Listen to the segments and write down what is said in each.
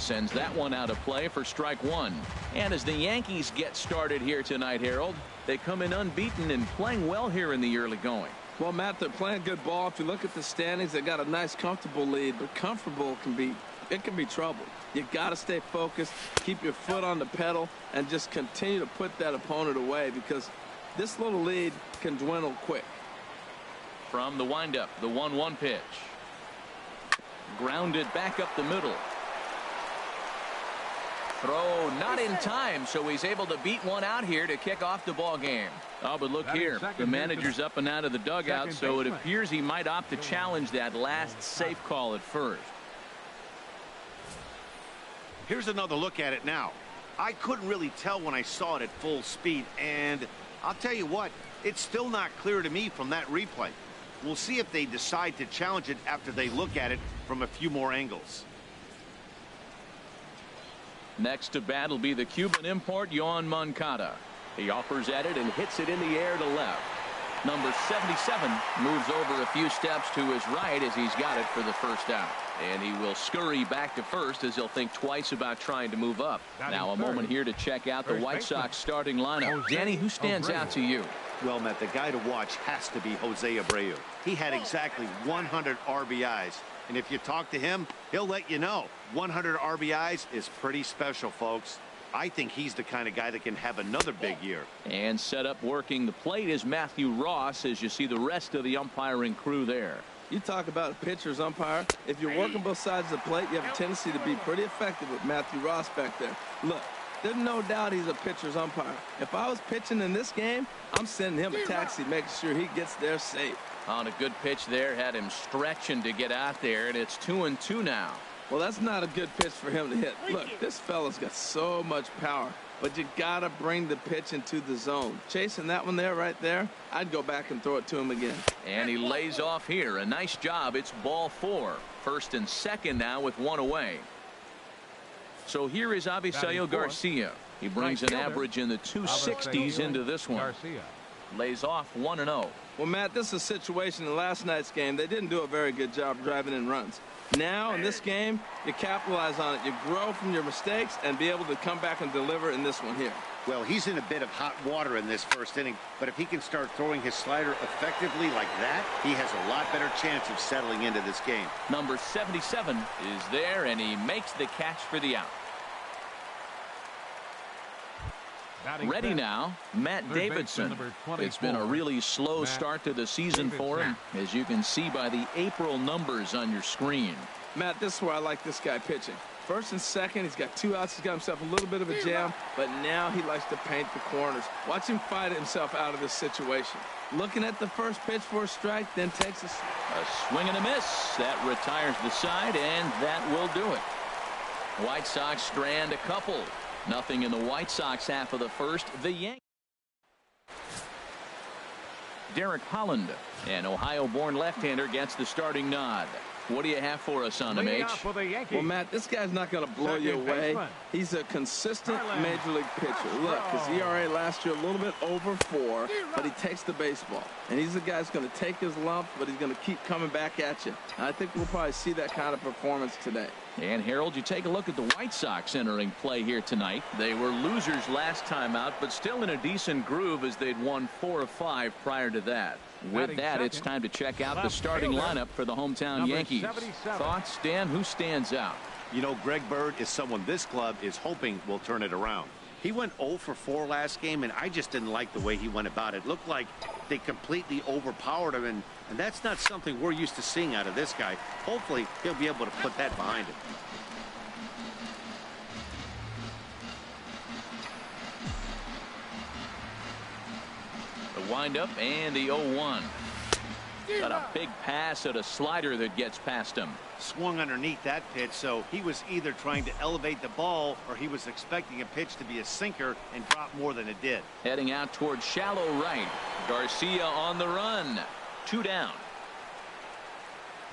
Sends that one out of play for strike one. And as the Yankees get started here tonight, Harold, they come in unbeaten and playing well here in the early going. Well, Matt, they're playing good ball. If you look at the standings, they got a nice, comfortable lead, but comfortable can be trouble. You got to stay focused, keep your foot on the pedal, and just continue to put that opponent away because this little lead can dwindle quick. From the windup, the 1-1 pitch. Grounded back up the middle. Throw not in time, so he's able to beat one out here to kick off the ball game. Oh, but look here, the manager's up and out of the dugout, so it appears he might opt to challenge that last safe call at first. Here's another look at it now. I couldn't really tell when I saw it at full speed, and I'll tell you what, it's still not clear to me from that replay. We'll see if they decide to challenge it after they look at it from a few more angles. Next to bat will be the Cuban import, Yoan Moncada. He offers at it and hits it in the air to left. Number 77 moves over a few steps to his right as he's got it for the first out. And he will scurry back to first as he'll think twice about trying to move up. Now a moment here to check out the White Sox starting lineup. Danny, who stands out to you? Well, Matt, the guy to watch has to be Jose Abreu. He had exactly 100 RBIs. And if you talk to him, he'll let you know 100 RBIs is pretty special, folks. I think he's the kind of guy that can have another big year. And set up working the plate is Matthew Ross as you see the rest of the umpiring crew there. You talk about a pitcher's umpire. If you're working both sides of the plate, you have a tendency to be pretty effective with Matthew Ross back there. Look, there's no doubt he's a pitcher's umpire. If I was pitching in this game, I'm sending him a taxi, making sure he gets there safe. On a good pitch there, had him stretching to get out there, and it's 2-2 now. Well, that's not a good pitch for him to hit. Look, this fella's got so much power, but you got to bring the pitch into the zone. Chasing that one there, right there, I'd go back and throw it to him again. And he lays off here. A nice job. It's ball four. First and second now with one away. So here is Avisail Garcia. He brings an average in the 260s into this one. Lays off 1-0. Well, Matt, this is a situation in last night's game. They didn't do a very good job driving in runs. Now, in this game, you capitalize on it. You grow from your mistakes and be able to come back and deliver in this one here. Well, he's in a bit of hot water in this first inning, but if he can start throwing his slider effectively like that, he has a lot better chance of settling into this game. Number 77 is there, and he makes the catch for the out. Ready now, Matt Davidson. It's been a really slow start to the season for him, as you can see by the April numbers on your screen. Matt, this is where I like this guy pitching. First and second, he's got 2 outs. He's got himself a little bit of a jam, but now he likes to paint the corners. Watch him fight himself out of this situation. Looking at the first pitch for a strike, then takes a swing and a miss. That retires the side, and that will do it. White Sox strand a couple. Nothing in the White Sox half of the first. The Yankees. Derek Holland, an Ohio-born left-hander, gets the starting nod. What do you have for us on him, H? Well, Matt, this guy's not going to blow you away. He's a consistent major league pitcher. Look, his ERA last year a little bit over 4, but he takes the baseball. And he's the guy that's going to take his lumps, but he's going to keep coming back at you. And I think we'll probably see that kind of performance today. And, Harold, you take a look at the White Sox entering play here tonight. They were losers last time out, but still in a decent groove as they'd won 4 of 5 prior to that. With that, it's time to check out the starting lineup for the hometown Yankees. Thoughts, Dan? Who stands out? You know, Greg Bird is someone this club is hoping will turn it around. He went 0 for 4 last game, and I just didn't like the way he went about it. Looked like they completely overpowered him, and that's not something we're used to seeing out of this guy. Hopefully, he'll be able to put that behind him. The windup and the 0-1. Got a big pass at a slider that gets past him. Swung underneath that pitch, so he was either trying to elevate the ball or he was expecting a pitch to be a sinker and drop more than it did. Heading out towards shallow right. Garcia on the run. 2 down.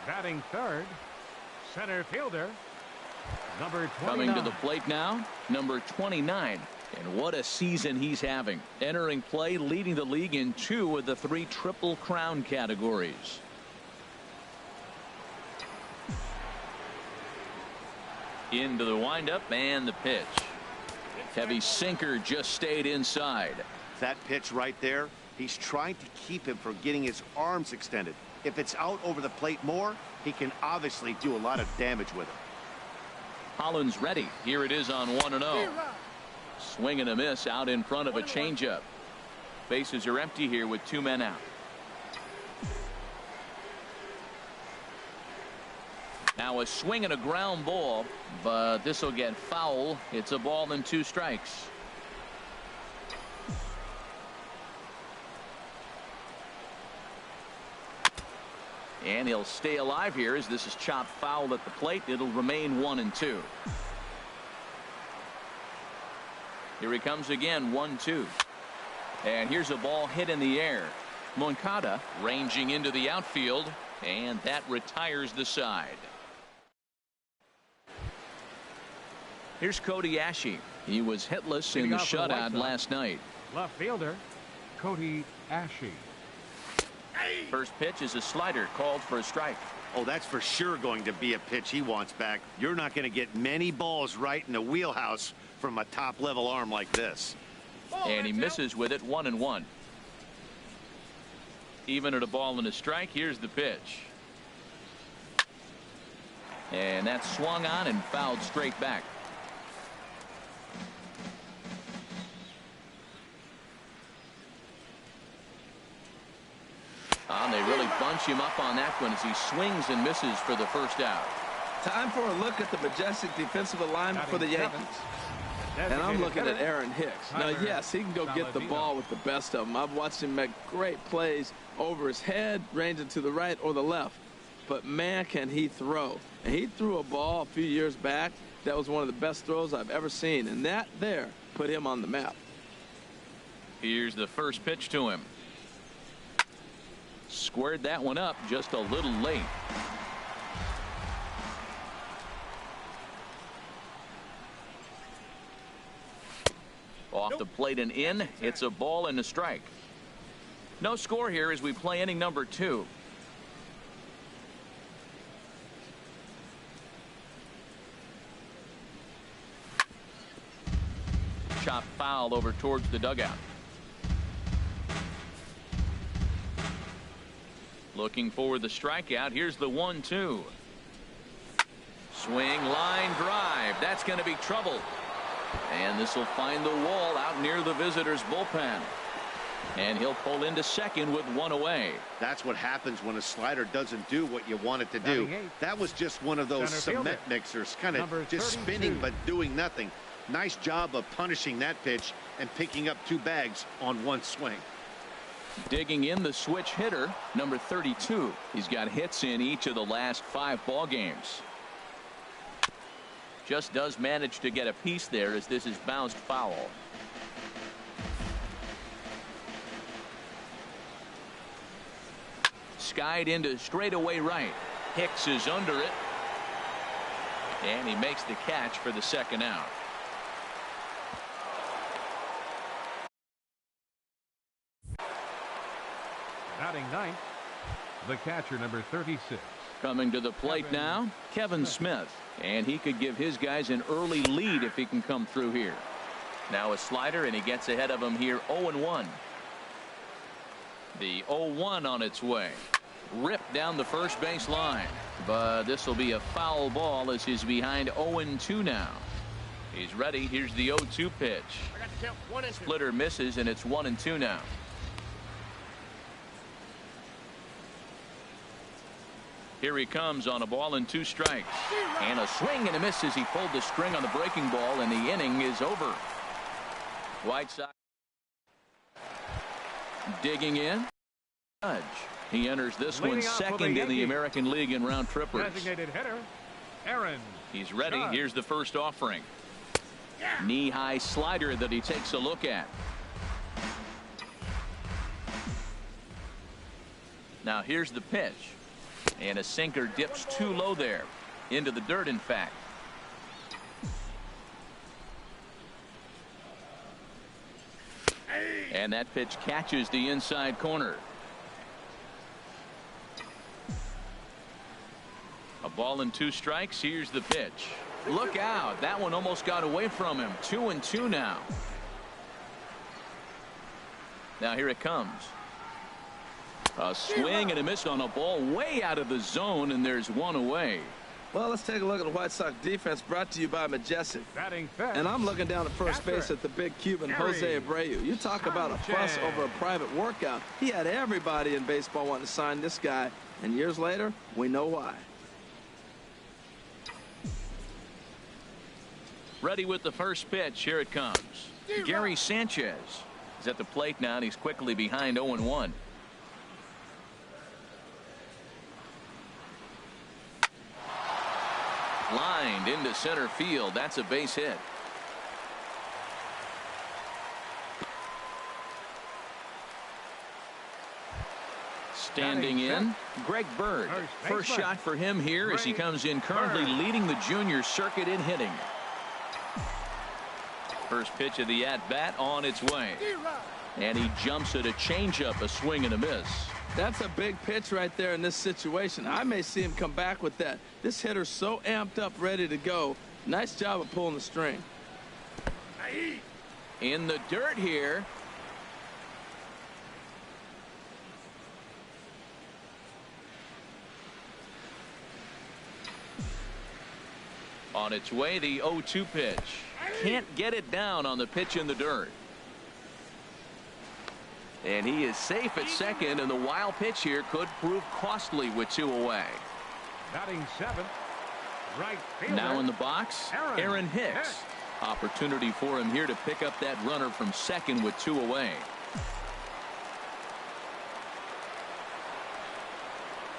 Batting third, center fielder, number 29. Coming to the plate now, number 29. And what a season he's having. Entering play, leading the league in 2 of the 3 Triple Crown categories. Into the windup and the pitch. Heavy sinker just stayed inside. That pitch right there, he's trying to keep him from getting his arms extended. If it's out over the plate more, he can obviously do a lot of damage with it. Holland's ready. Here it is on 1-0. Swing and a miss out in front of a changeup. Bases are empty here with 2 men out. Now a swing and a ground ball, but this will get foul. It's a ball and 2 strikes. And he'll stay alive here as this is chopped foul at the plate. It'll remain 1-2. Here he comes again, 1-2. And here's a ball hit in the air. Moncada ranging into the outfield, and that retires the side. Here's Cody Ashe. He was hitless in the shutout last night. Left fielder, Cody Ashe. First pitch is a slider called for a strike. Oh, that's for sure going to be a pitch he wants back. You're not going to get many balls right in the wheelhouse from a top-level arm like this. And he misses with it, 1-1. Even at a ball and a strike, here's the pitch. And that's swung on and fouled straight back. They really bunch him up on that one as he swings and misses for the first out. Time for a look at the majestic defensive alignment for the Yankees. And I'm looking at Aaron Hicks. Now, yes, he can go get the ball with the best of them. I've watched him make great plays over his head, ranging to the right or the left. But, man, can he throw. And he threw a ball a few years back that was one of the best throws I've ever seen. And that there put him on the map. Here's the first pitch to him. Squared that one up just a little late. Off the plate and in. It's a ball and a strike. No score here as we play inning number 2. Chop foul over towards the dugout. Looking for the strikeout. Here's the 1-2. Swing, line drive. That's going to be trouble. And this will find the wall out near the visitors' bullpen. And he'll pull into second with 1 away. That's what happens when a slider doesn't do what you want it to do. That was just one of those cement mixers, kind of just spinning but doing nothing. Nice job of punishing that pitch and picking up 2 bags on 1 swing. Digging in the switch hitter, number 32. He's got hits in each of the last 5 ball games. Just does manage to get a piece there as this is bounced foul. Skied into straightaway right. Hicks is under it. And he makes the catch for the second out. Batting 9th, the catcher, number 36. Coming to the plate now, Kevin Smith. And he could give his guys an early lead if he can come through here. Now a slider, and he gets ahead of him here, 0-1. The 0-1 on its way. Ripped down the first base line. But this will be a foul ball as he's behind 0-2 now. He's ready. Here's the 0-2 pitch. Splitter misses, and it's 1-2 now. Here he comes on a ball and 2 strikes. And a swing and a miss as he pulled the string on the breaking ball, and the inning is over. White Sox digging in. Judge. He enters this one second in the American League in round trippers. Designated hitter, Aaron. He's ready. Judge. Here's the first offering. Knee-high slider that he takes a look at. Now here's the pitch. And a sinker dips too low there. Into the dirt, in fact. And that pitch catches the inside corner. A ball and 2 strikes. Here's the pitch. Look out. That one almost got away from him. 2-2 now. Now here it comes. A swing and a miss on a ball way out of the zone, and there's one away. Well, let's take a look at the White Sox defense, brought to you by Majestic. And I'm looking down at first base at the big Cuban, Jose Abreu. You talk about a fuss over a private workout. He had everybody in baseball wanting to sign this guy, and years later, we know why. Ready with the first pitch. Here it comes. Gary Sanchez is at the plate now, and he's quickly behind 0-1. Lined into center field. That's a base hit. Standing in, Greg Bird. First shot for him here as he comes in, currently leading the junior circuit in hitting. First pitch of the at-bat on its way. And he jumps at a changeup, a swing and a miss. That's a big pitch right there in this situation. I may see him come back with that. This hitter's so amped up, ready to go. Nice job of pulling the string. In the dirt here. On its way, the 0-2 pitch. Can't get it down on the pitch in the dirt. And he is safe at second, and the wild pitch here could prove costly with 2 away. Batting 7th, right fielder. Now in the box, Aaron Hicks. Opportunity for him here to pick up that runner from second with 2 away.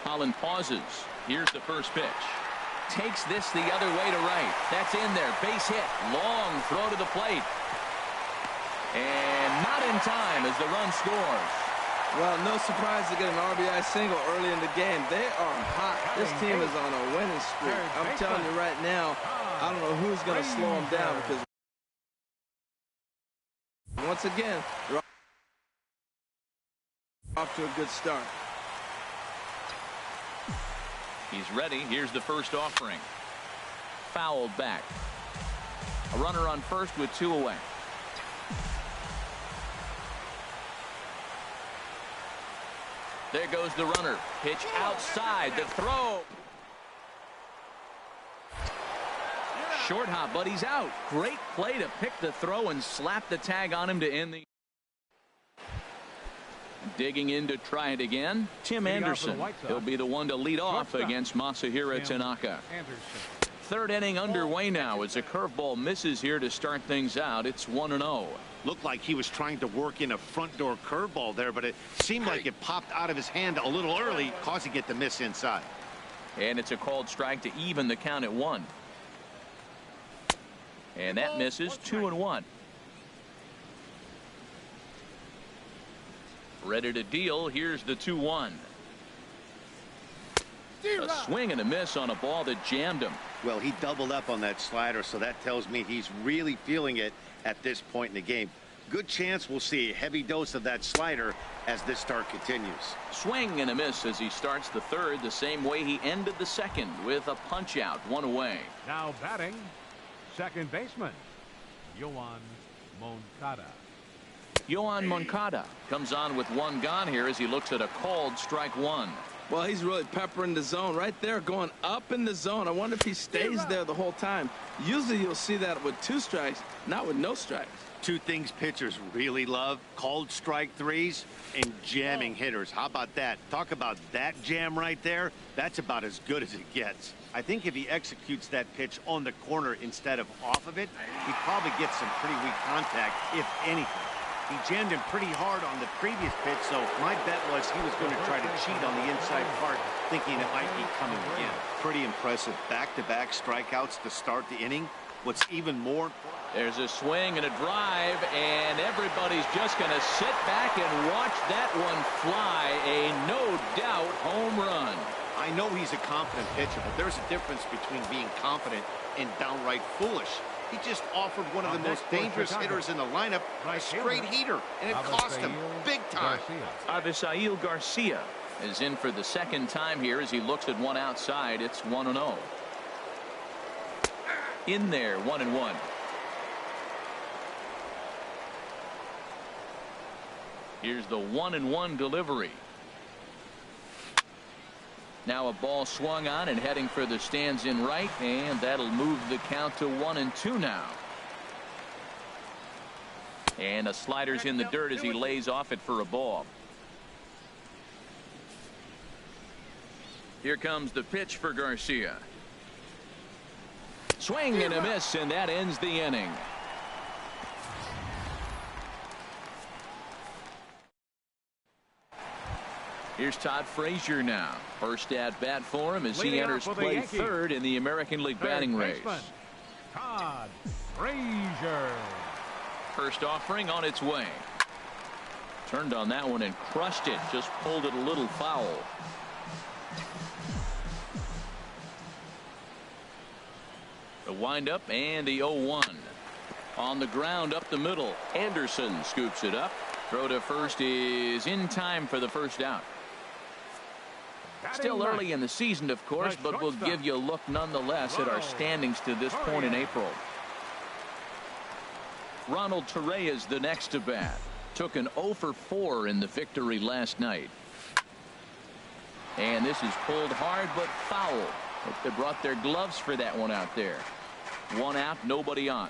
Holland pauses. Here's the first pitch. Takes this the other way to right. That's in there. Base hit. Long throw to the plate. And not in time as the run scores. Well, no surprise to get an RBI single early in the game. They are hot. This team is on a winning streak. I'm telling you right now, I don't know who's going to slow them down, because once again, they're off to a good start. He's ready. Here's the first offering. Fouled back. A runner on first with 2 away. There goes the runner. Pitch outside. The throw. Short hop, but he's out. Great play to pick the throw and slap the tag on him to end the. Digging in to try it again, Tim Anderson. He'll be the one to lead off against Masahiro Tanaka. Third inning underway now as a curveball misses here to start things out. It's 1-0. Looked like he was trying to work in a front door curveball there, but it seemed like it popped out of his hand a little early, causing it to miss inside. And it's a called strike to even the count at 1. And that misses. 2-1. Ready to deal. Here's the 2-1. A swing and a miss on a ball that jammed him. Well, he doubled up on that slider, so that tells me he's really feeling it at this point in the game. Good chance we'll see a heavy dose of that slider as this start continues. Swing and a miss as he starts the third, the same way he ended the second, with a punch out, 1 away. Now batting, second baseman, Yoan Moncada. Yoan Moncada comes on with 1 gone here as he looks at a called strike 1. Well, he's really peppering the zone right there, going up in the zone. I wonder if he stays there the whole time. Usually you'll see that with 2 strikes, not with no strikes. 2 things pitchers really love: called strike 3s and jamming hitters. How about that? Talk about that jam right there. That's about as good as it gets. I think if he executes that pitch on the corner instead of off of it, he probably gets some pretty weak contact, if anything. He jammed him pretty hard on the previous pitch, so my bet was he was going to try to cheat on the inside part, thinking it might be coming again. Pretty impressive back-to-back strikeouts to start the inning. What's even more, there's a swing and a drive, and everybody's just going to sit back and watch that one fly. A no-doubt home run. I know he's a confident pitcher, but there's a difference between being confident and downright foolish. He just offered one of the most dangerous hitters in the lineup a straight heater, and it cost him big time. Avisail Garcia is in for the second time here as he looks at one outside. It's 1-0. In there, 1-1. Here's the 1-1 delivery. Now a ball swung on and heading for the stands in right, and that'll move the count to 1-2 now. And a slider's in the dirt as he lays off it for a ball. Here comes the pitch for Garcia. Swing and a miss, and that ends the inning. Here's Todd Frazier now. First at bat for him as he enters play third in the American League batting race. Todd Frazier. First offering on its way. Turned on that one and crushed it. Just pulled it a little foul. The windup and the 0-1. On the ground up the middle. Anderson scoops it up. Throw to first is in time for the first out. Still early in the season, of course, but we'll give you a look nonetheless at our standings to this point in April. Ronald Torreyes the next to bat. Took an 0 for 4 in the victory last night. And this is pulled hard but foul. Hope they brought their gloves for that one out there. One out, nobody on.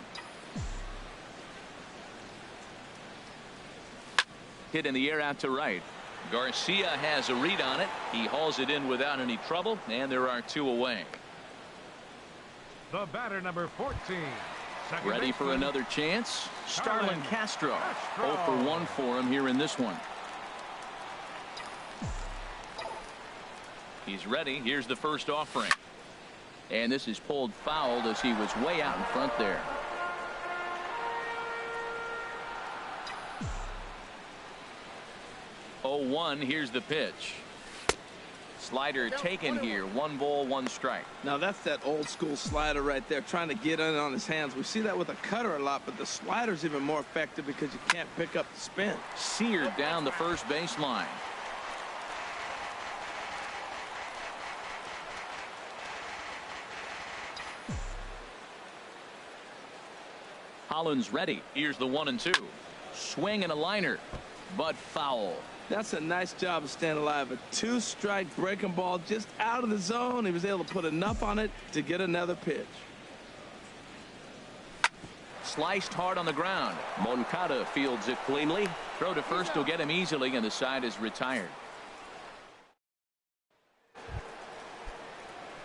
Hit in the air out to right. Garcia has a read on it. He hauls it in without any trouble, and there are 2 away. The batter, number 14. Ready for another chance. Starlin Castro. 0 for 1 for him here in this one. He's ready. Here's the first offering. And this is pulled foul as he was way out in front there. Oh, 1. Here's the pitch. Slider taken here. 1 ball, 1 strike. Now that's that old school slider right there, trying to get in on his hands. We see that with a cutter a lot, but the slider's even more effective because you can't pick up the spin. Seared down the first baseline. Holland's ready. Here's the 1-2. Swing and a liner, but foul. That's a nice job of staying alive. A 2-strike breaking ball just out of the zone. He was able to put enough on it to get another pitch. Sliced hard on the ground. Moncada fields it cleanly. Throw to first will get him easily, and the side is retired.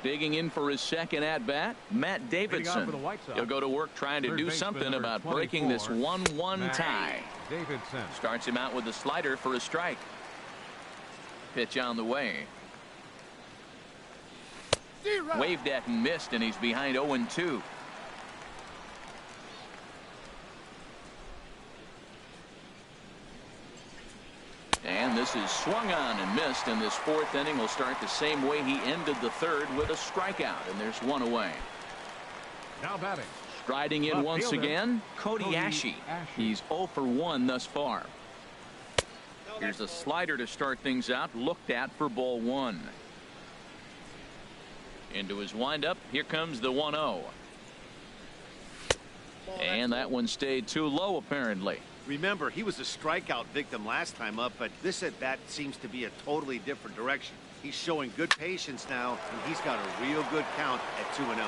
Digging in for his second at bat, Matt Davidson. He'll go to work trying to do something about breaking this 1-1 tie. Davidson starts him out with the slider for a strike. Pitch on the way. Waved at and missed, and he's behind 0-2. And this is swung on and missed, and this 4th inning will start the same way he ended the 3rd with a strikeout, and there's 1 away. Now batting. Striding in once again, Cody Ashe. He's 0 for 1 thus far. Here's a slider to start things out, looked at for ball 1. Into his windup, here comes the 1-0. And that one stayed too low apparently. Remember, he was a strikeout victim last time up, but this at bat seems to be a totally different direction. He's showing good patience now, and he's got a real good count at 2-0.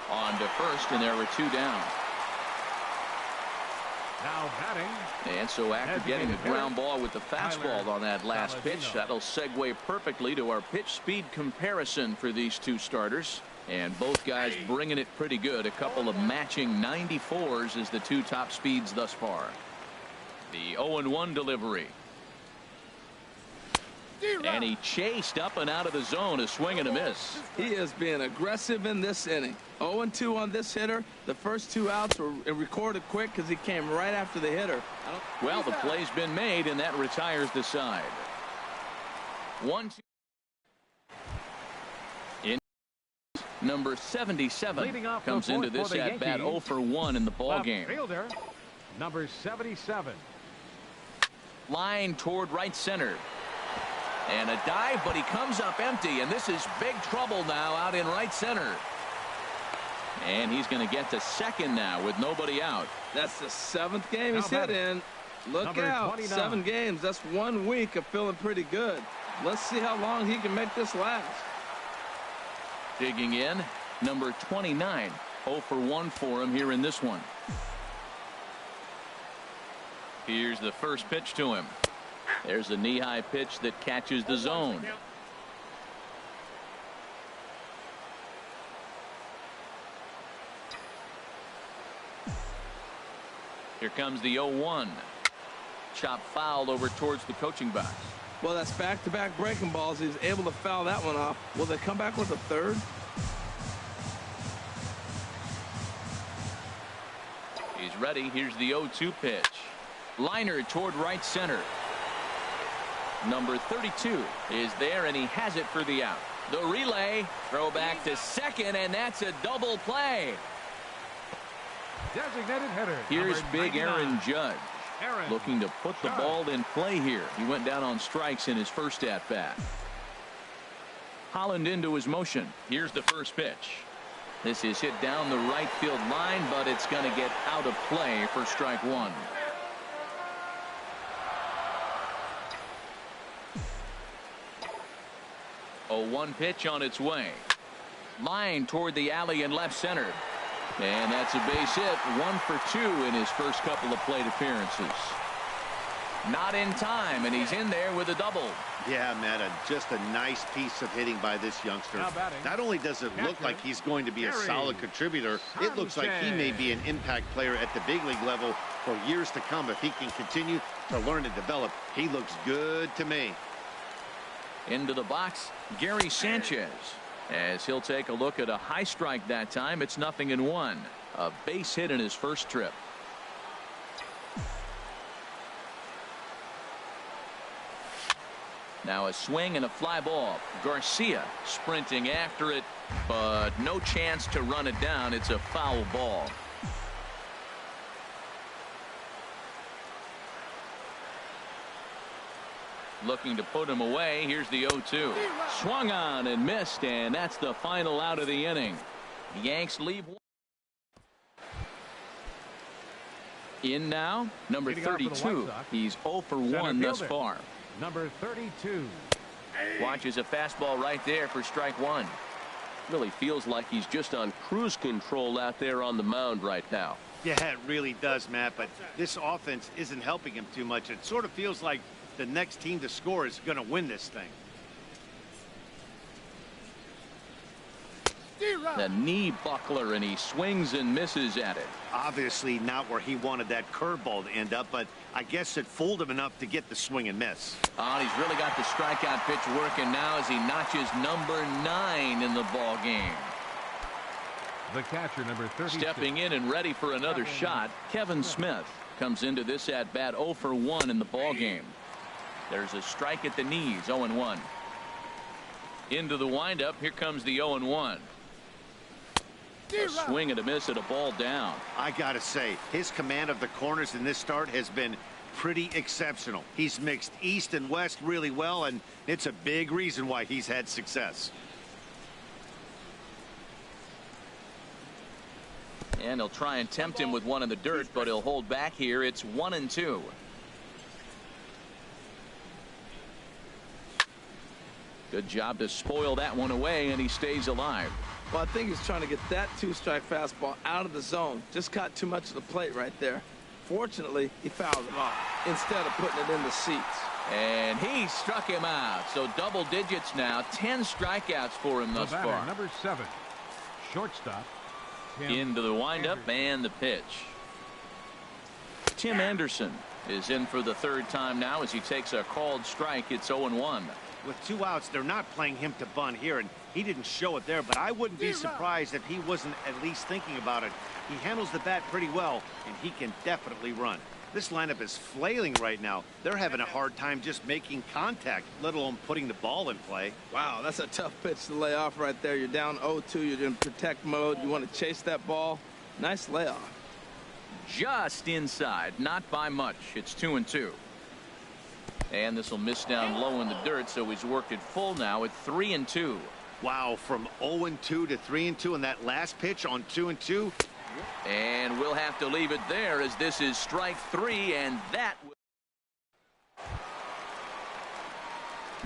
On to first, and there were 2 down. Now batting. And so after getting the ground ball with the fastball on that last pitch, that'll segue perfectly to our pitch speed comparison for these 2 starters. And both guys bringing it pretty good. A couple of matching 94s as the 2 top speeds thus far. The 0-1 delivery. And he chased up and out of the zone. A swing and a miss. He is being aggressive in this inning. 0-2 on this hitter. The first 2 outs were recorded quick because he came right after the hitter. Well, the play's been made, and that retires the side. 1-2. Number 77 comes into this at bat 0 for 1 in the ball game. Fielder, number 77. Line toward right center. And a dive, but he comes up empty, and this is big trouble now out in right center. And he's going to get to second now with nobody out. That's the 7th game he's hit in. Look out. 29. 7 games. That's 1 week of feeling pretty good. Let's see how long he can make this last. Digging in, number 29. 0 for 1 for him here in this one. Here's the first pitch to him. There's a knee-high pitch that catches the zone. Here comes the 0-1. Chop foul over towards the coaching box. Well, that's back-to-back breaking balls. He was able to foul that one off. Will they come back with a third? He's ready. Here's the 0-2 pitch. Liner toward right center. Number 32 is there, and he has it for the out. The relay, throw back to second, and that's a double play. Designated hitter. Here's big Aaron Judge. Looking to put the ball in play here. He went down on strikes in his first at-bat. Holland into his motion. Here's the first pitch. This is hit down the right field line, but it's going to get out of play for strike one. A 1 pitch on its way. Line toward the alley in left center. And that's a base hit. 1 for 2 in his first couple of plate appearances. Not in time, and he's in there with a double. Yeah, Matt, just a nice piece of hitting by this youngster. Not only does it look like he's going to be a solid contributor, it looks like he may be an impact player at the big league level for years to come. If he can continue to learn and develop, he looks good to me. Into the box, Gary Sanchez. As he'll take a look at a high strike that time. It's 0-1. A base hit in his first trip. Now a swing and a fly ball. Garcia sprinting after it, but no chance to run it down. It's a foul ball. Looking to put him away. Here's the 0-2. Swung on and missed, and that's the final out of the inning. The Yanks leave. In now, number 32. He's 0 for 1 thus far. Number 32. Watches a fastball right there for strike one. Really feels like he's just on cruise control out there on the mound right now. Yeah, it really does, Matt, but this offense isn't helping him too much. It sort of feels like the next team to score is going to win this thing. The knee buckler, and he swings and misses at it. Obviously not where he wanted that curveball to end up, but I guess it fooled him enough to get the swing and miss. Oh, he's really got the strikeout pitch working now as he notches number 9 in the ball game. The catcher, number 30. Stepping in and ready for another shot, Kevin Smith comes into this at bat 0 for 1 in the ball game. There's a strike at the knees. 0-1. Into the windup. Here comes the 0-1. A swing and a miss at a ball down. I gotta say, his command of the corners in this start has been pretty exceptional. He's mixed east and west really well, and it's a big reason why he's had success. And he'll try and tempt him with one in the dirt, but he'll hold back here. It's 1-2. Good job to spoil that one away, and he stays alive. Well, I think he's trying to get that 2-strike fastball out of the zone. Just caught too much of the plate right there. Fortunately, he fouled it off instead of putting it in the seats. And he struck him out. So double digits now. 10 strikeouts for him thus far. Number 7, shortstop. Into the windup and the pitch. Tim Anderson is in for the 3rd time now as he takes a called strike. It's 0-1. With 2 outs, they're not playing him to bunt here, and he didn't show it there, but I wouldn't be surprised if he wasn't at least thinking about it. He handles the bat pretty well, and he can definitely run. This lineup is flailing right now. They're having a hard time just making contact, let alone putting the ball in play. Wow, that's a tough pitch to lay off right there. You're down 0-2. You're in protect mode. You want to chase that ball. Nice layoff. Just inside, not by much. It's 2-2. And this will miss down low in the dirt, so he's worked it full now at 3-2. Wow, from 0-2 to 3-2, and that last pitch on 2-2. And we'll have to leave it there as this is strike 3, and that.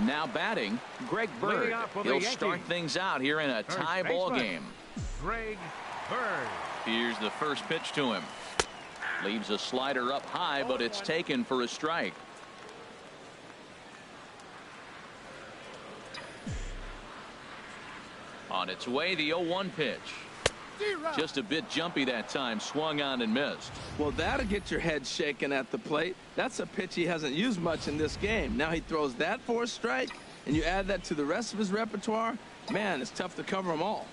Now batting, Greg Bird. He'll start things out here in a tie ball game. Greg Bird. Here's the first pitch to him. Leaves a slider up high, but it's taken for a strike. On its way, the 0-1 pitch. Just a bit jumpy that time, swung on and missed. Well, that'll get your head shaken at the plate. That's a pitch he hasn't used much in this game. Now he throws that for a strike, and you add that to the rest of his repertoire. Man, it's tough to cover them all.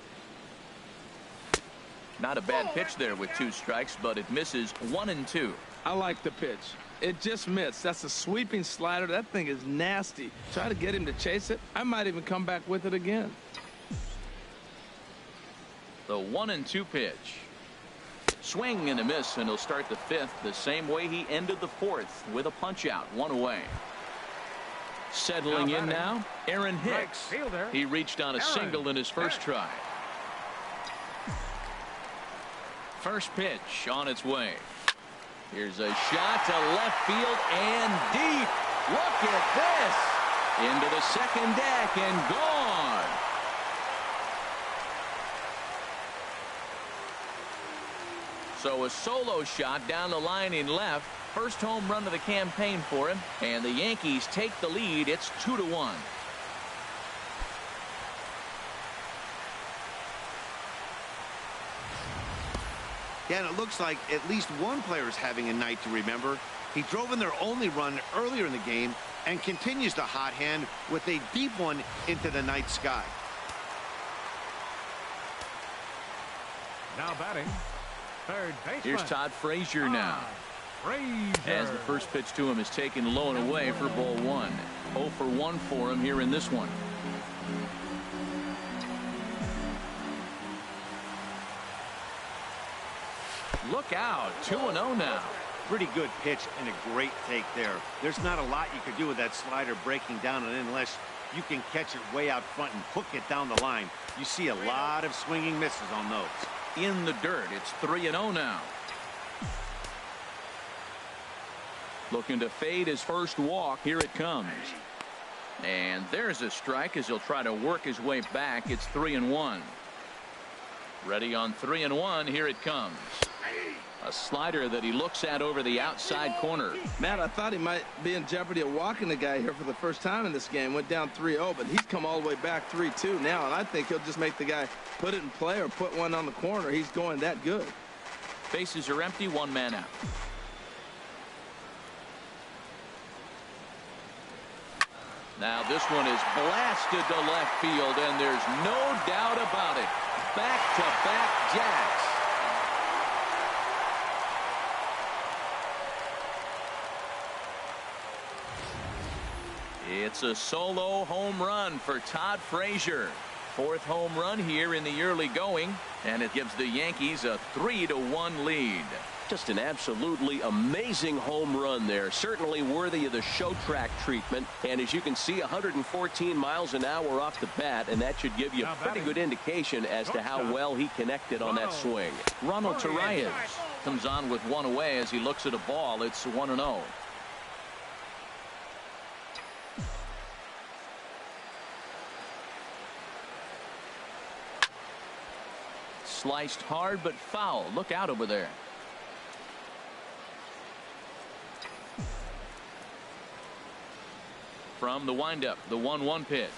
Not a bad pitch there with 2 strikes, but it misses 1-2. I like the pitch. It just missed. That's a sweeping slider. That thing is nasty. Try to get him to chase it. I might even come back with it again. The 1-2 pitch. Swing and a miss, and he'll start the 5th the same way he ended the 4th with a punch out, 1 away. Settling in now, Aaron Hicks. He reached on a single in his first try. First pitch on its way. Here's a shot to left field and deep. Look at this. Into the second deck and gone. So a solo shot down the line in left. First home run of the campaign for him. And the Yankees take the lead. It's 2-1. Yeah, and it looks like at least one player is having a night to remember. He drove in their only run earlier in the game and continues the hot hand with a deep one into the night sky. Now batting, third baseman. Here's Todd Frazier now. As the first pitch to him is taken low and away for ball 1. 0 for 1 for him here in this one. Look out, 2-0 now. Pretty good pitch and a great take there. There's not a lot you could do with that slider breaking down, and unless you can catch it way out front and hook it down the line, you see a lot of swinging misses on those. In the dirt, it's 3-0 now. Looking to fade his first walk. Here it comes. And there's a strike as he'll try to work his way back. It's 3-1. Ready on 3-1. Here it comes. A slider that he looks at over the outside corner. Matt, I thought he might be in jeopardy of walking the guy here for the first time in this game. Went down 3-0, but he's come all the way back 3-2 now, and I think he'll just make the guy put it in play or put one on the corner. He's going that good. Bases are empty, 1 man out. Now this one is blasted to left field, and there's no doubt about it. Back-to-back jacks. It's a solo home run for Todd Frazier. 4th home run here in the early going, and it gives the Yankees a 3-1 lead. Just an absolutely amazing home run there. Certainly worthy of the show track treatment. And as you can see, 114 miles an hour off the bat, and that should give you a pretty good indication as to how well he connected on that swing. Ronald Torreyes comes on with 1 away as he looks at a ball. It's 1-0. Sliced hard but foul. Look out over there. From the windup, the 1-1 pitch.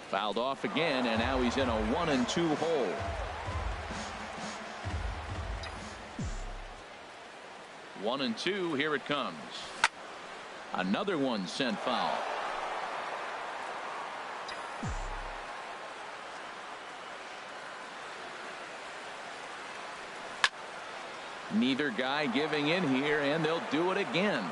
Fouled off again, and now he's in a 1-2 hole. One and two. Here it comes. Another one sent foul. Neither guy giving in here, and they'll do it again.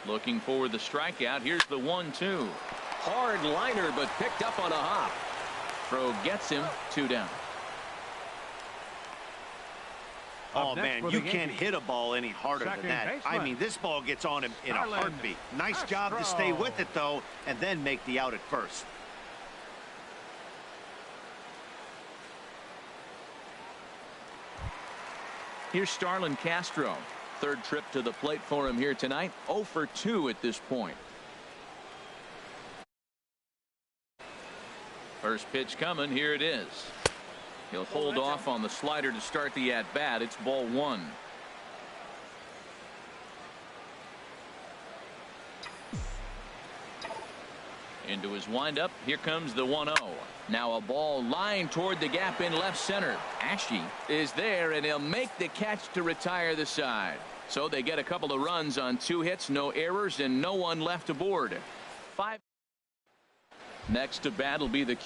Looking for the strikeout. Here's the 1-2. Hard liner, but picked up on a hop. Throw gets him. 2 down. Oh, man, you can't hit a ball any harder than that. I mean, this ball gets on him in a heartbeat. Nice job to stay with it, though, and then make the out at first. Here's Starlin Castro. Third trip to the plate for him here tonight. 0 for 2 at this point. First pitch coming. Here it is. He'll hold off on the slider to start the at-bat. It's ball 1. Into his windup. Here comes the 1-0. Now a ball lined toward the gap in left center. Ashe is there, and he'll make the catch to retire the side. So they get a couple of runs on 2 hits, no errors, and no one left aboard. 5. Next to bat will be the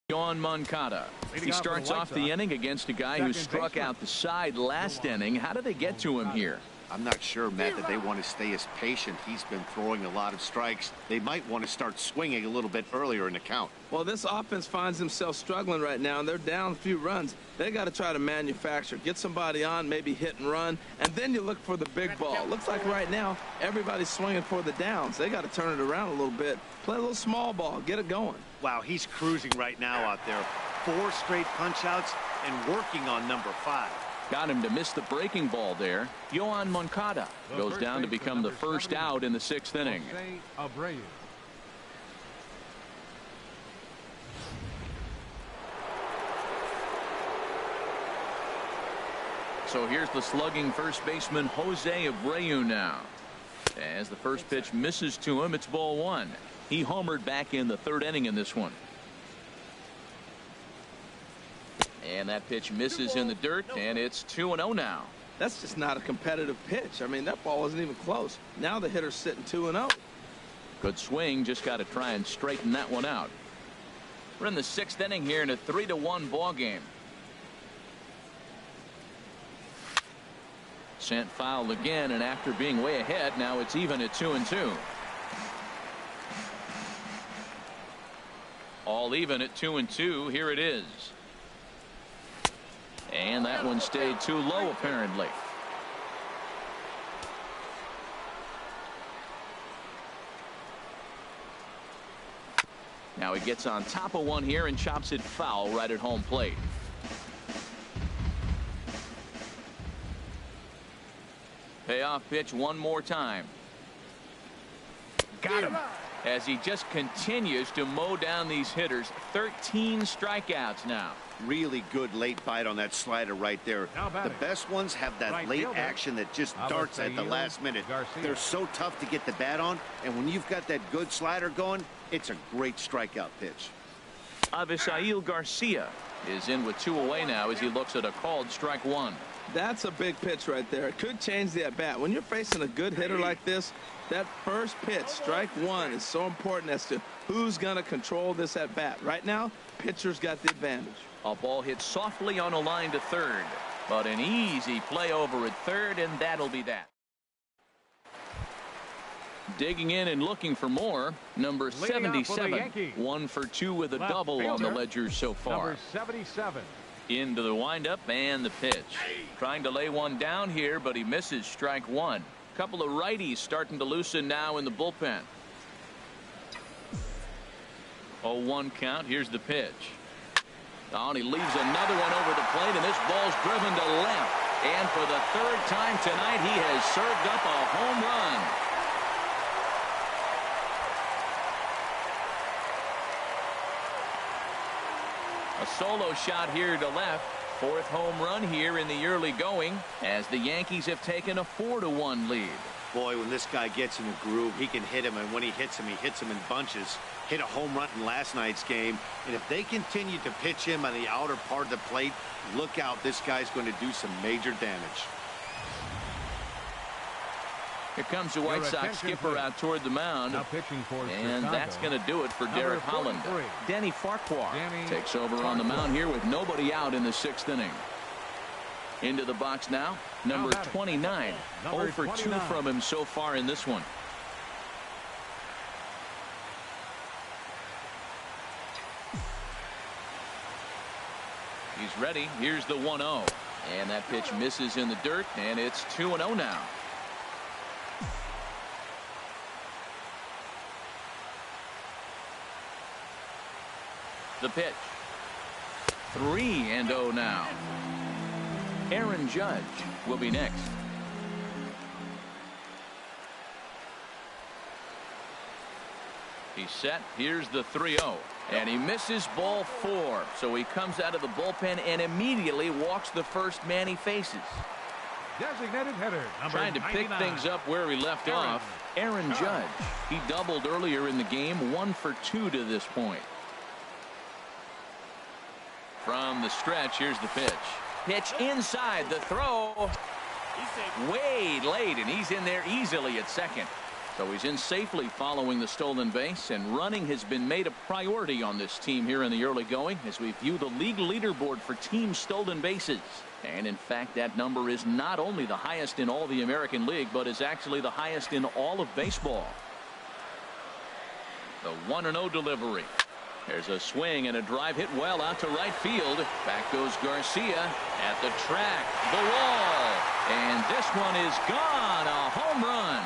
Yoán Moncada. He starts off the inning against a guy who struck out the side last inning. How do they get to him here? I'm not sure, Matt, that they want to stay as patient. He's been throwing a lot of strikes. They might want to start swinging a little bit earlier in the count. Well, this offense finds themselves struggling right now, and they're down a few runs. They got to try to manufacture, get somebody on, maybe hit and run, and then you look for the big ball. Looks like right now everybody's swinging for the downs. They got to turn it around a little bit, play a little small ball, get it going. Wow, he's cruising right now out there. 4 straight punch outs and working on number 5. Got him to miss the breaking ball there. Yoán Moncada goes down to become the first out in the 6th inning. So here's the slugging first baseman Jose Abreu now. As the first pitch misses to him, it's ball 1. He homered back in the 3rd inning in this one. And that pitch misses in the dirt, and it's 2-0 now. That's just not a competitive pitch. I mean, that ball wasn't even close. Now the hitter's sitting 2-0. Good swing, just got to try and straighten that one out. We're in the 6th inning here in a 3-1 ball game. Sent foul again, and after being way ahead, now it's even at 2-2. All even at 2-2. Here it is. And that one stayed too low, apparently. Now he gets on top of one here and chops it foul right at home plate. Payoff pitch one more time. Got him. As he just continues to mow down these hitters. 13 strikeouts now. Really good late bite on that slider right there. The best ones have that late action that just darts at the last minute. They're so tough to get the bat on, and when you've got that good slider going, it's a great strikeout pitch. Avisail Garcia is in with 2 away now as he looks at a called strike 1. That's a big pitch right there. It could change the at bat. When you're facing a good hitter like this, that first pitch, strike 1, is so important as to who's going to control this at bat. Right now, pitcher's got the advantage. A ball hit softly on a line to 3rd, but an easy play over at 3rd, and that'll be that. Digging in and looking for more, number 77, 1 for 2 with a double on the ledger so far. Number 77. Into the windup and the pitch. Trying to lay one down here, but he misses strike 1. Couple of righties starting to loosen now in the bullpen. 0-1 count. Here's the pitch. Oh, and he leaves another one over the plate, and this ball's driven to left. And for the 3rd time tonight, he has served up a home run. A solo shot here to left. 4th home run here in the early going as the Yankees have taken a 4-1 lead. Boy, when this guy gets in a groove, he can hit him, and when he hits him in bunches. Hit a home run in last night's game, and if they continue to pitch him on the outer part of the plate, look out, this guy's going to do some major damage. Here comes the White Sox skipper out toward the mound, and that's going to do it for Derek Holland. Danny Farquhar takes over on the mound here with nobody out in the 6th inning. Into the box now, number 29. 0 for 2 from him so far in this one. He's ready. Here's the 1-0. And that pitch misses in the dirt, and it's 2-0 now. The pitch. 3-0 now. Aaron Judge will be next. He's set. Here's the 3-0. And he misses ball 4. So he comes out of the bullpen and immediately walks the first man he faces. Designated hitter, number Trying to 99. pick things up where he left off. Aaron Judge. He doubled earlier in the game. 1 for 2 to this point. From the stretch, here's the pitch. Pitch inside. The throw. Way late, and he's in there easily at second. So he's in safely following the stolen base, and running has been made a priority on this team here in the early going as we view the league leaderboard for team stolen bases. And in fact, that number is not only the highest in all the American League, but is actually the highest in all of baseball. The 1-0 delivery. There's a swing and a drive hit well out to right field. Back goes Garcia at the track, the wall, and this one is gone. A home run.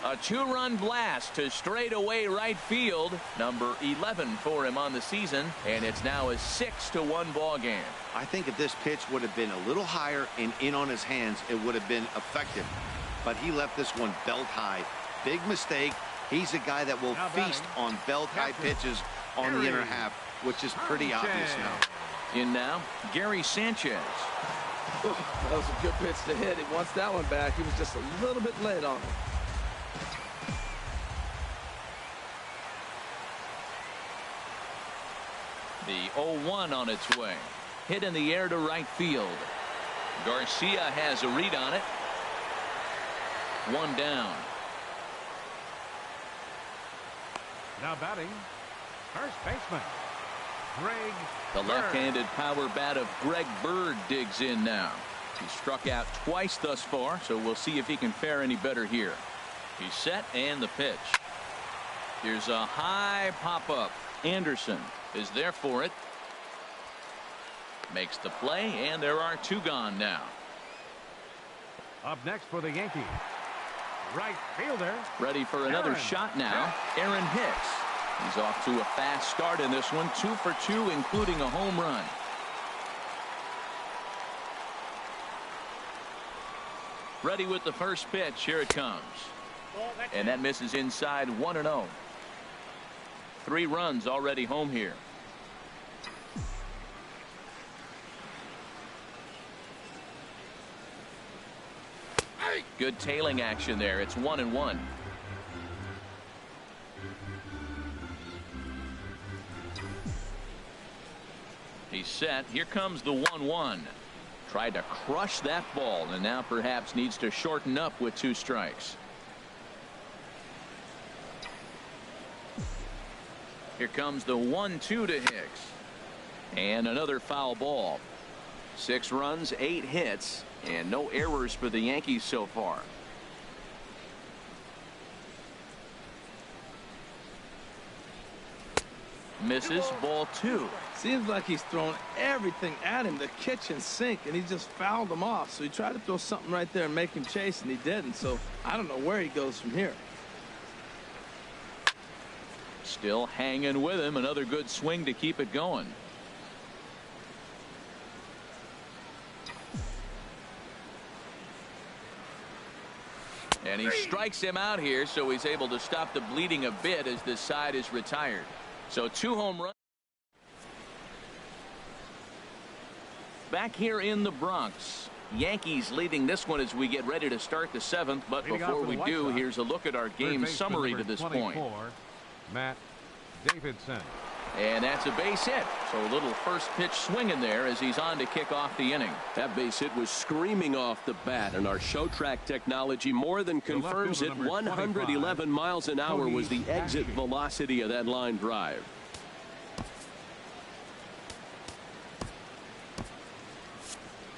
A 2-run blast to straightaway right field. Number 11 for him on the season, and it's now a 6-1 ball game. I think if this pitch would have been a little higher and in on his hands, it would have been effective. But he left this one belt high. Big mistake. He's a guy that will feast on belt high pitches on the inner half, which is pretty obvious now. In now, Gary Sanchez. That was a good pitch to hit. He wants that one back. He was just a little bit late on it. The 0-1 on its way. Hit in the air to right field. Garcia has a read on it. 1 down. Now batting, first baseman, Greg The Bird. left-handed power bat of Greg Bird digs in now. He struck out twice thus far, so we'll see if he can fare any better here. He's set, and the pitch. Here's a high pop-up. Anderson is there for it. Makes the play, and there are 2 gone now. Up next for the Yankees, right fielder. Ready for another shot now. Aaron Hicks. He's off to a fast start in this one. 2 for 2, including a home run. Ready with the first pitch. Here it comes. And that misses inside. 1-0. 3 runs already home here. Good tailing action there. It's 1-1. He's set. Here comes the 1-1. Tried to crush that ball, and now perhaps needs to shorten up with 2 strikes. Here comes the 1-2 to Hicks. And another foul ball. 6 runs, 8 hits, and no errors for the Yankees so far. Misses, ball 2. Seems like he's thrown everything at him, the kitchen sink, and he just fouled him off. So he tried to throw something right there and make him chase, and he didn't. So I don't know where he goes from here. Still hanging with him. Another good swing to keep it going. And he strikes him out here, so he's able to stop the bleeding a bit as this side is retired. So 2 home runs. Back here in the Bronx. Yankees leading this one as we get ready to start the 7th. But before we do, here's a look at our game summary to this point. Matt Davidson. And that's a base hit. So a little first pitch swing in there as he's on to kick off the inning. That base hit was screaming off the bat, and our show track technology more than confirms it. 111 miles an hour was the exit velocity of that line drive.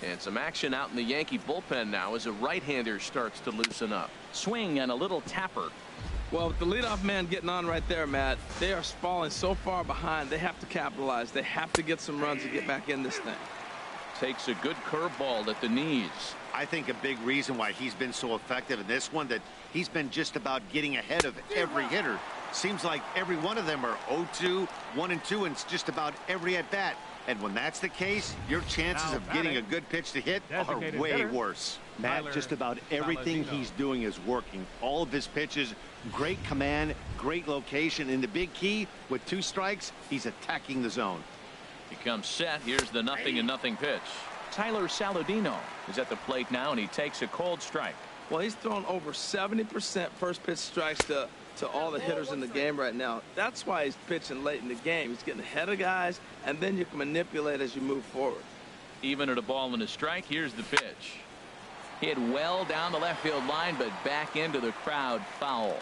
And some action out in the Yankee bullpen now as a right-hander starts to loosen up. Swing and a little tapper. Well, with the leadoff man getting on right there, Matt, they are falling so far behind. They have to capitalize. They have to get some runs to get back in this thing. Takes a good curveball at the knees. I think a big reason why he's been so effective in this one, that he's been just about getting ahead of every hitter. Seems like every one of them are 0-2, 1-2, and it's just about every at-bat. And when that's the case, your chances of getting a good pitch to hit are way worse. Matt, just about everything he's doing is working. All of his pitches, great command, great location. And the big key, with 2 strikes, he's attacking the zone. He comes set. Here's the 0-0 pitch. Tyler Saladino is at the plate now, and he takes a cold strike. Well, he's thrown over 70% first pitch strikes to all the hitters in the game right now. That's why he's pitching late in the game. He's getting ahead of guys, and then you can manipulate as you move forward. Even at a ball and a strike, here's the pitch. Hit well down the left field line, but back into the crowd, foul.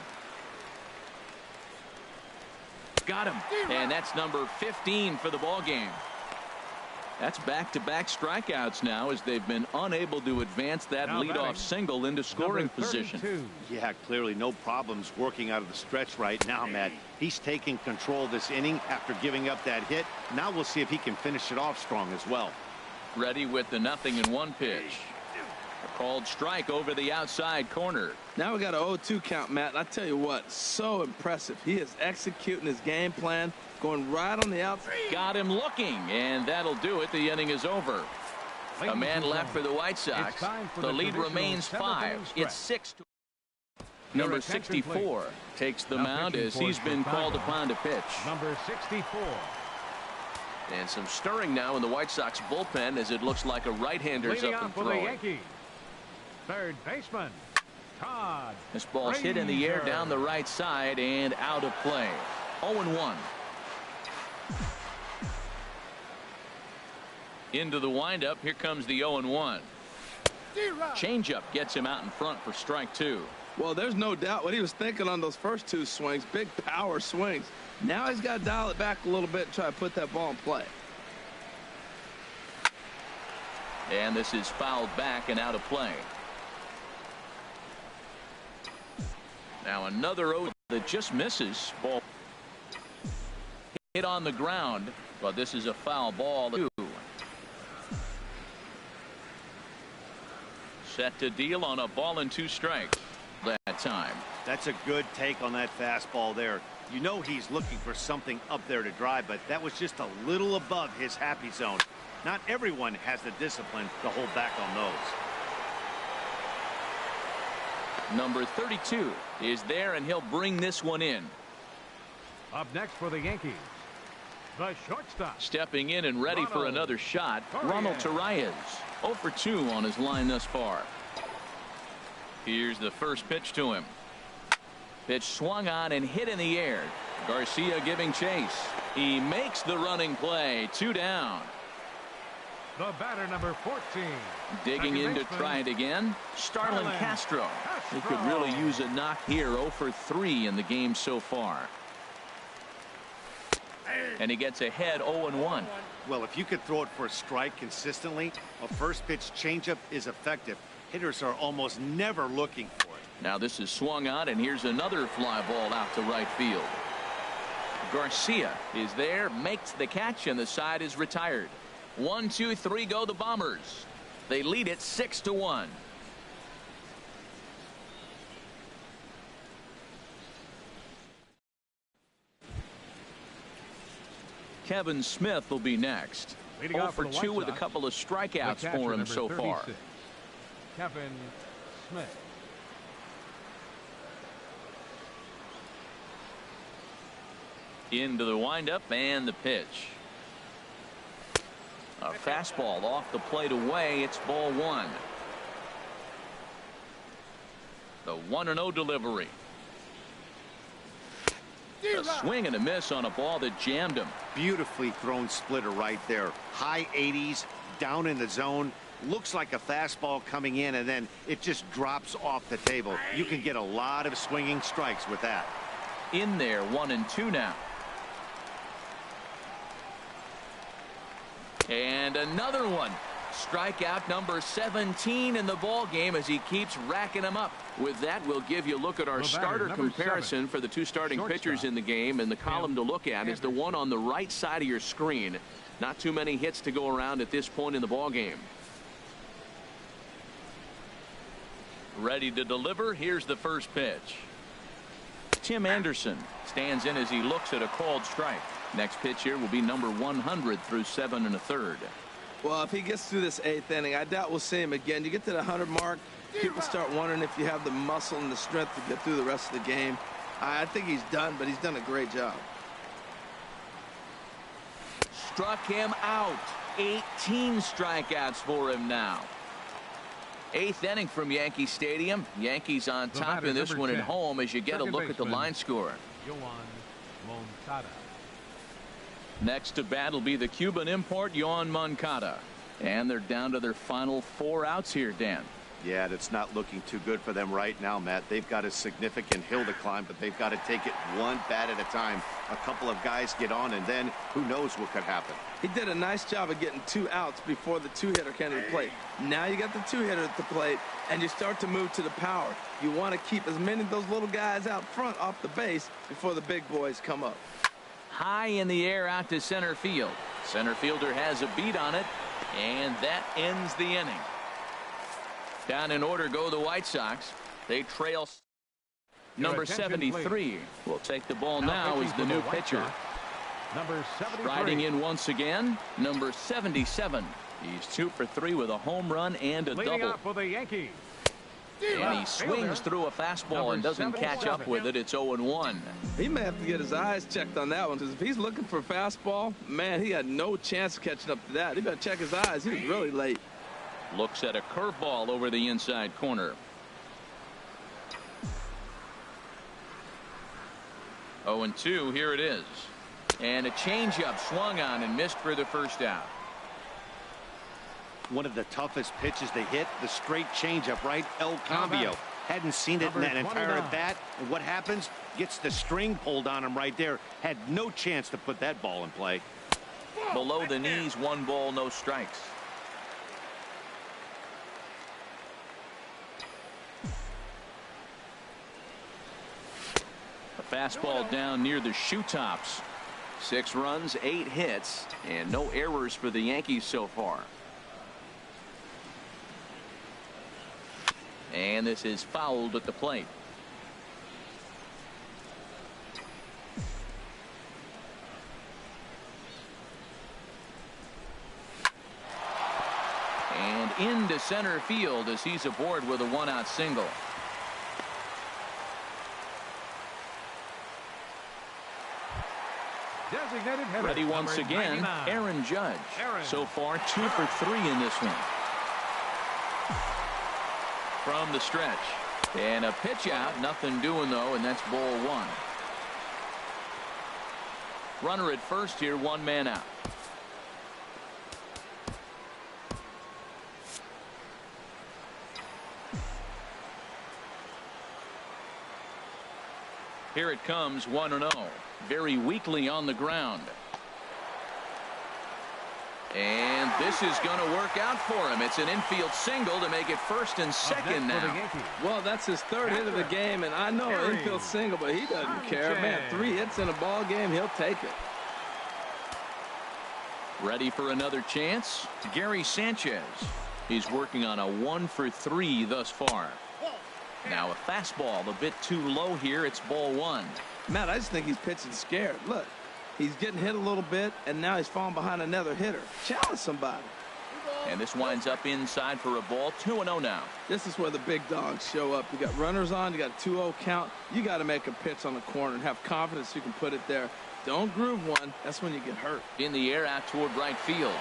Got him, and that's number 15 for the ball game. That's back-to-back strikeouts now, as they've been unable to advance that leadoff single into scoring position. Yeah, clearly no problems working out of the stretch right now, Matt. He's taking control of this inning after giving up that hit. Now we'll see if he can finish it off strong as well. Ready with the 0-1 pitch. A called strike over the outside corner. Now we got an 0-2 count, Matt. And I tell you what, so impressive. He is executing his game plan, going right on the outside. Got him looking, and that'll do it. The inning is over. A man left for the White Sox. The lead remains 5. It's 6. Number 64 takes the mound as he's been called upon to pitch. Number 64. And some stirring now in the White Sox bullpen, as it looks like a right-hander's up and throwing. Yankees. Third baseman, Todd. This ball's hit in the air down the right side and out of play. 0-1. Into the windup. Here comes the 0-1. Changeup gets him out in front for strike 2. Well, there's no doubt what he was thinking on those first 2 swings. Big power swings. Now he's got to dial it back a little bit and try to put that ball in play. And this is fouled back and out of play. Now another 0 that just misses. Ball hit on the ground, but this is a foul ball. Set to deal on a ball and 2 strikes that time. That's a good take on that fastball there. You know he's looking for something up there to drive, but that was just a little above his happy zone. Not everyone has the discipline to hold back on those. Number 32 is there, and he'll bring this one in. Up next for the Yankees, the shortstop. Stepping in and ready for another shot, Ronald Torreyes. 0 for 2 on his line thus far. Here's the first pitch to him. Pitch swung on and hit in the air. Garcia giving chase. He makes the running play. 2 down. The batter, number 14. Digging in to try it again. Starlin Castro. He could really use a knock here. 0 for 3 in the game so far. And he gets ahead 0-1. Well, if you could throw it for a strike consistently, a first pitch changeup is effective. Hitters are almost never looking for it. Now this is swung on, and here's another fly ball out to right field. Garcia is there, makes the catch, and the side is retired. 1, 2, 3 go the Bombers. They lead it 6-1. Kevin Smith will be next. 0 for 2 with a couple of strikeouts for him so far. Kevin Smith. Into the windup and the pitch. A fastball off the plate away. It's ball 1. The 1-0 delivery. A swing and a miss on a ball that jammed him. Beautifully thrown splitter right there. High 80s, down in the zone. Looks like a fastball coming in, and then it just drops off the table. You can get a lot of swinging strikes with that. In there, 1-2 now. And another one. Strikeout number 17 in the ball game as he keeps racking them up. With that, we'll give you a look at our starter comparison for the two starting pitchers in the game, and the column to look at is the one on the right side of your screen. Not too many hits to go around at this point in the ball game. Ready to deliver. Here's the first pitch. Tim Anderson stands in as he looks at a called strike. Next pitch here will be number 100 through 7 1/3. Well, if he gets through this 8th inning, I doubt we'll see him again. You get to the 100 mark, people start wondering if you have the muscle and the strength to get through the rest of the game. I think he's done, but he's done a great job. Struck him out. 18 strikeouts for him now. 8th inning from Yankee Stadium. Yankees on top in this one at home as you get a look at the line score. Next to bat will be the Cuban import, Yoan Moncada. And they're down to their final 4 outs here, Dan. Yeah, it's not looking too good for them right now, Matt. They've got a significant hill to climb, but they've got to take it one bat at a time. A couple of guys get on, and then who knows what could happen. He did a nice job of getting 2 outs before the 2-hitter came to the plate. Now you got the 2-hitter at the plate, and you start to move to the power. You want to keep as many of those little guys out front off the base before the big boys come up. High in the air out to center field. Center fielder has a beat on it, and that ends the inning. Down in order go the White Sox. They trail. Number 73 will take the ball now as the new pitcher. Number 73. Riding in once again, number 77. He's 2 for 3 with a home run and a Leading double. up for the Yankees. And he swings through a fastball and doesn't catch up with it. It's 0-1. He may have to get his eyes checked on that one, because if he's looking for a fastball, man, he had no chance of catching up to that. He better check his eyes. He was really late. Looks at a curveball over the inside corner. 0-2. Here it is. And a changeup swung on and missed for the first out. One of the toughest pitches they hit, the straight changeup, right? El Cambio. Hadn't seen it in that entire at bat. And what happens? Gets the string pulled on him right there. Had no chance to put that ball in play. Below the knees, 1 ball, no strikes. A fastball down near the shoe tops. 6 runs, 8 hits, and no errors for the Yankees so far. And this is fouled at the plate. And into center field as he's aboard with a 1-out single. Designated hitter. Ready once Number again, 99. Aaron Judge. So far 2 for 3 in this one. From the stretch. And a pitch out, nothing doing though, and that's ball 1. Runner at first here, 1 man out. Here it comes, 1-0. Very weakly on the ground. And this is going to work out for him. It's an infield single to make it 1st and 2nd now. Well, that's his 3rd hit of the game, and I know an infield single, but he doesn't care. Man, 3 hits in a ball game, he'll take it. Ready for another chance? Gary Sanchez. He's working on a 1 for 3 thus far. Now a fastball a bit too low here. It's ball 1. Matt, I just think he's pitching scared. Look, he's getting hit a little bit, and now he's falling behind another hitter. Challenge somebody. And this winds up inside for a ball. 2-0 now. This is where the big dogs show up. You got runners on, you got a 2-0 count. You got to make a pitch on the corner and have confidence you can put it there. Don't groove one. That's when you get hurt. In the air out toward right field.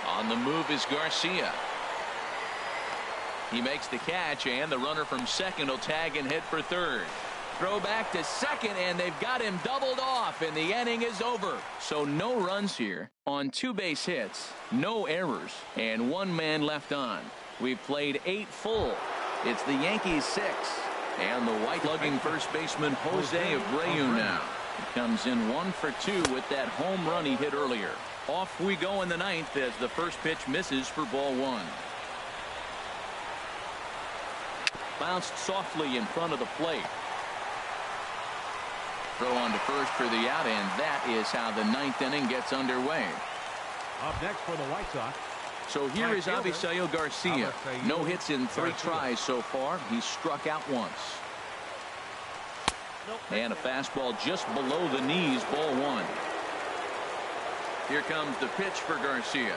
On the move is Garcia. He makes the catch, and the runner from second will tag and hit for third. Throw back to second, and they've got him doubled off, and the inning is over. So no runs here on 2 base hits, no errors, and 1 man left on. We've played 8 full. It's the Yankees 6, and the white-lugging first baseman Jose Abreu now. He comes in 1 for 2 with that home run he hit earlier. Off we go in the ninth as the first pitch misses for ball one. Bounced softly in front of the plate. Throw on to first for the out, and that is how the ninth inning gets underway. Up next for the White Sox. So here is Avisail Garcia. No hits in 3 tries so far. He's struck out once. And a fastball just below the knees, ball one. Here comes the pitch for Garcia.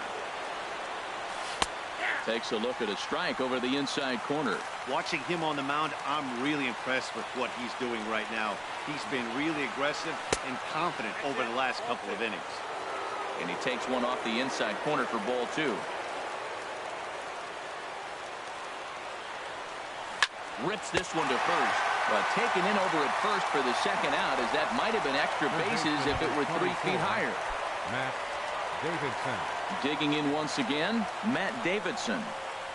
Takes a look at a strike over the inside corner. Watching him on the mound, I'm really impressed with what he's doing right now. He's been really aggressive and confident over the last couple of innings. And he takes one off the inside corner for ball two. Rips this one to first. But taken in over at first for the second out, as that might have been extra bases if it were 3 feet higher. Matt Davidson. Digging in once again, Matt Davidson.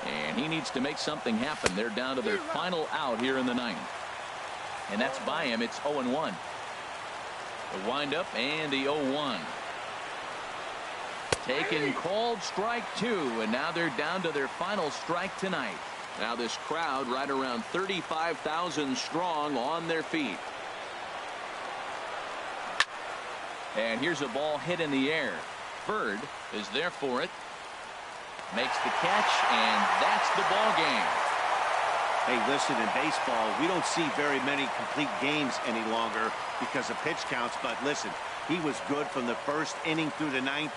And he needs to make something happen. They're down to their final out here in the ninth. And that's by him. It's 0-1. The windup and the 0-1. Taken, called, strike two, and now they're down to their final strike tonight. Now this crowd right around 35,000 strong on their feet. And here's a ball hit in the air. Bird is there for it. Makes the catch, and that's the ball game. Hey, listen, in baseball, we don't see very many complete games any longer because of pitch counts. But listen, he was good from the first inning through the ninth.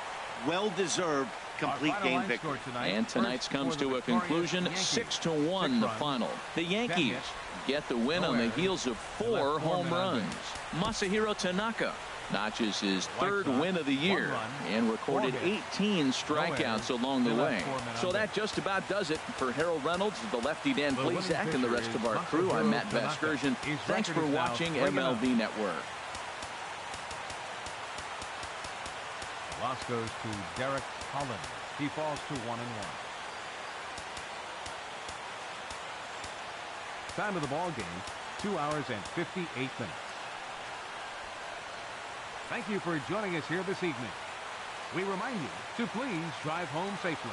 Well-deserved complete game victory. And tonight's comes to a conclusion, 6-1 the final. The Yankees get the win on the heels of 4 home runs. Masahiro Tanaka notches his 3rd win of the year and recorded 18 strikeouts along the way. So that just about does it. For Harold Reynolds, the lefty Dan Plesac, and the rest of our crew, I'm Matt Vasgersian. Thanks for watching MLB Network. Loss goes to Derek Holland. He falls to 1-1. Time of the ball game, 2 hours and 58 minutes. Thank you for joining us here this evening. We remind you to please drive home safely.